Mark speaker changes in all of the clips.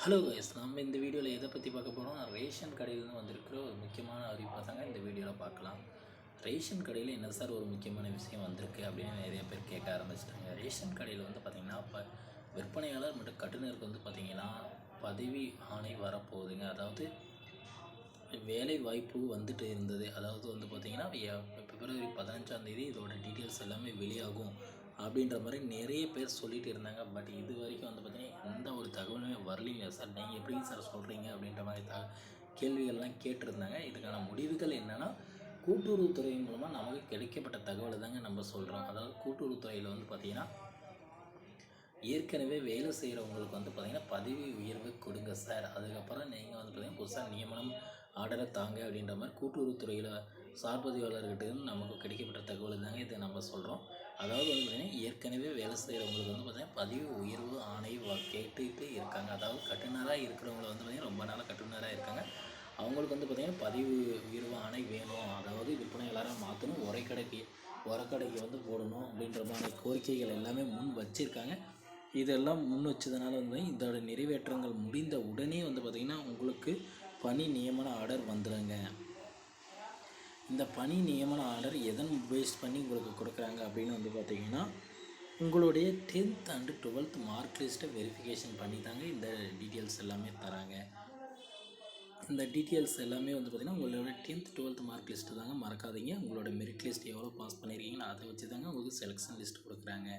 Speaker 1: Hello guys, நம்ம இந்த வீடியோவில் எதை பற்றி பார்க்க போகிறோம்? ரேஷன் கடையிலேருந்து வந்திருக்கிற ஒரு முக்கியமான அறிவிப்பை தாங்க இந்த வீடியோவில் பார்க்கலாம். ரேஷன் கடையில் என்ன சார் ஒரு முக்கியமான விஷயம் வந்திருக்கு அப்படின்னு நிறைய பேர் கேட்க ஆரம்பிச்சிட்டாங்க. ரேஷன் கடையில் வந்து பார்த்திங்கன்னா இப்போ விற்பனையாளர் மற்றும் கட்டுநருக்கு வந்து பார்த்திங்கன்னா பதவி ஆணை வரப்போகுதுங்க. அதாவது வேலை வாய்ப்பு வந்துட்டு இருந்தது. அதாவது வந்து பார்த்திங்கன்னா பிப்ரவரி 15ஆம் தேதி இதோட டீட்டெயில்ஸ் எல்லாமே வெளியாகும் அப்படின்ற மாதிரி நிறைய பேர் சொல்லிட்டு இருந்தாங்க. பட் இது வரைக்கும் வந்து பார்த்திங்கன்னா எந்த ஒரு தகவலுமே வரலைங்க சார். நீங்கள் எப்படிங்க சார் சொல்கிறீங்க அப்படின்ற மாதிரி கேள்விகள்லாம் கேட்டிருந்தாங்க. இதுக்கான முடிவுகள் என்னென்னா, கூட்டுறவுத்துறை மூலமாக நமக்கு கிடைக்கப்பட்ட தகவலை தாங்க நம்ம சொல்கிறோம். அதாவது கூட்டுறவுத்துறையில் வந்து பார்த்திங்கன்னா ஏற்கனவே வேலை செய்கிறவங்களுக்கு வந்து பார்த்திங்கன்னா பதவி உயர்வு கொடுங்க சார். அதுக்கப்புறம் நீங்கள் வந்து பார்த்திங்கன்னா புதுசாக நியமனம் ஆர்டரை தாங்க அப்படின்ற மாதிரி கூட்டுறவுத்துறையில் சார்பதிவாளர்கிட்ட நமக்கு கிடைக்கப்பட்ட தகவல் தாங்க இதை நம்ம சொல்கிறோம். அதாவது வந்து பார்த்திங்கன்னா ஏற்கனவே வேலை செய்கிறவங்களுக்கு வந்து பார்த்திங்கன்னா பதவி உயர்வு ஆணை கேட்டுகிட்டு இருக்காங்க. அதாவது கட்டுநராக இருக்கிறவங்கள வந்து பார்த்திங்கன்னா ரொம்ப நாளாக கட்டுநராக இருக்காங்க. அவங்களுக்கு வந்து பார்த்திங்கன்னா பதவி உயர்வு ஆணை வேணும். அதாவது விற்பனையாளராக மாற்றணும், உரக்கடைக்கு வந்து போடணும் அப்படின்ற மாதிரி கோரிக்கைகள் எல்லாமே முன் வச்சுருக்காங்க. இதெல்லாம் முன் வச்சதுனால வந்து இதோட நிறைவேற்றங்கள் முடிந்த உடனே வந்து பார்த்திங்கன்னா உங்களுக்கு பணி நியமன ஆர்டர் வந்துடுங்க. இந்த பணி நியமன ஆர்டர் எதன் பேஸ் பண்ணி உங்களுக்கு கொடுக்குறாங்க அப்படின்னு வந்து பார்த்திங்கன்னா உங்களுடைய 10th and 12th மார்க் லிஸ்ட்டை வெரிஃபிகேஷன் பண்ணி தாங்க இந்த டீட்டெயில்ஸ் எல்லாமே தராங்க. இந்த டீட்டெயில்ஸ் எல்லாமே வந்து பார்த்திங்கன்னா உங்களோட 10th 12th மார்க் லிஸ்ட்டு தாங்க, மறக்காதீங்க. உங்களோட மெரிட் லிஸ்ட் எவ்வளோ பாஸ் பண்ணியிருக்கீங்கன்னு அதை வச்சு தாங்க உங்களுக்கு செலெக்ஷன் லிஸ்ட் கொடுக்குறாங்க.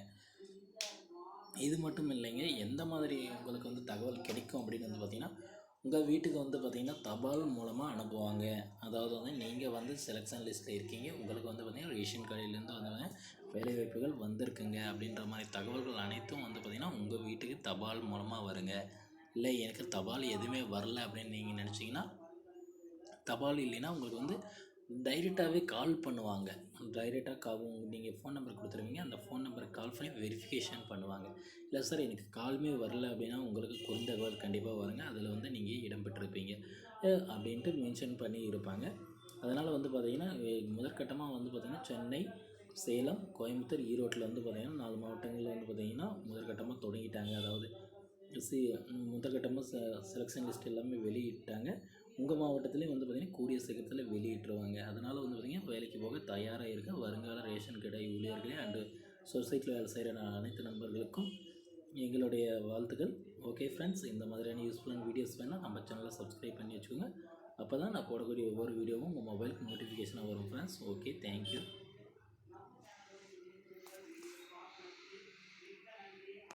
Speaker 1: இது மட்டும் இல்லைங்க, எந்த மாதிரி உங்களுக்கு வந்து தகவல் கிடைக்கும் அப்படின்னு வந்து பார்த்திங்கன்னா உங்கள் வீட்டுக்கு வந்து பார்த்திங்கன்னா தபால் மூலமாக அனுப்புவாங்க. அதாவது வந்து நீங்கள் வந்து செலெக்ஷன் லிஸ்ட்டில் இருக்கீங்க, உங்களுக்கு வந்து பார்த்திங்கன்னா ரேஷன் கடையிலேருந்து வந்து வேலைவாய்ப்புகள் வந்திருக்குங்க அப்படின்ற மாதிரி தகவல்கள் அனைத்தும் வந்து பார்த்திங்கன்னா உங்கள் வீட்டுக்கு தபால் மூலமாக வருங்க. இல்லை எனக்கு தபால் எதுவுமே வரல அப்படின்னு நீங்கள் நினச்சிங்கன்னா, தபால் இல்லைன்னா உங்களுக்கு வந்து டைரெக்டாகவே கால் பண்ணுவாங்க. டைரெக்டாக நீங்கள் ஃபோன் நம்பர் கொடுத்துருவீங்க, அந்த ஃபோன் நம்பருக்கு கால் பண்ணி வெரிஃபிகேஷன் பண்ணுவாங்க. இல்லை சார் எனக்கு கால்மே வரல அப்படின்னா உங்களுக்கு குறுந்தகவல் கண்டிப்பாக வருங்க, அதில் வந்து நீங்கள் இடம்பெற்றிருப்பீங்க அப்படின்ட்டு மென்ஷன் பண்ணி இருப்பாங்க. அதனால் வந்து பார்த்திங்கன்னா முதற்கட்டமாக வந்து பார்த்திங்கன்னா சென்னை, சேலம், கோயம்புத்தூர், ஈரோட்டில் வந்து பார்த்திங்கன்னா 4 மாவட்டங்களில் வந்து பார்த்திங்கன்னா முதற்கட்டமாக தொடங்கிட்டாங்க. அதாவது முதற்கட்டமாக செலெக்ஷன் லிஸ்ட் எல்லாமே வெளியிட்டாங்க. உங்கள் மாவட்டத்துலேயும் வந்து பார்த்திங்கன்னா கூடிய சீக்கிரத்தில் வெளியிட்டுருவாங்க. அதனால் வந்து பார்த்திங்கன்னா வேலைக்கு போக தயாராக இருக்க வருங்கால ரேஷன் கடை ஊழியர்களே அண்டு சொசைட்டியில் வேலை செய்கிற அனைத்து நண்பர்களுக்கும் எங்களுடைய வாழ்த்துக்கள். ஓகே ஃப்ரெண்ட்ஸ், இந்த மாதிரியான யூஸ்ஃபுல்லான வீடியோஸ் வேணால் நம்ம சேனலை சப்ஸ்கிரைப் பண்ணி வச்சுக்கோங்க. அப்போ தான் நான் போடக்கூடிய ஒவ்வொரு வீடியோவும் உங்கள் மொபைலுக்கு நோட்டிஃபிகேஷனாக வரும் ஃப்ரெண்ட்ஸ். Okay, thank you.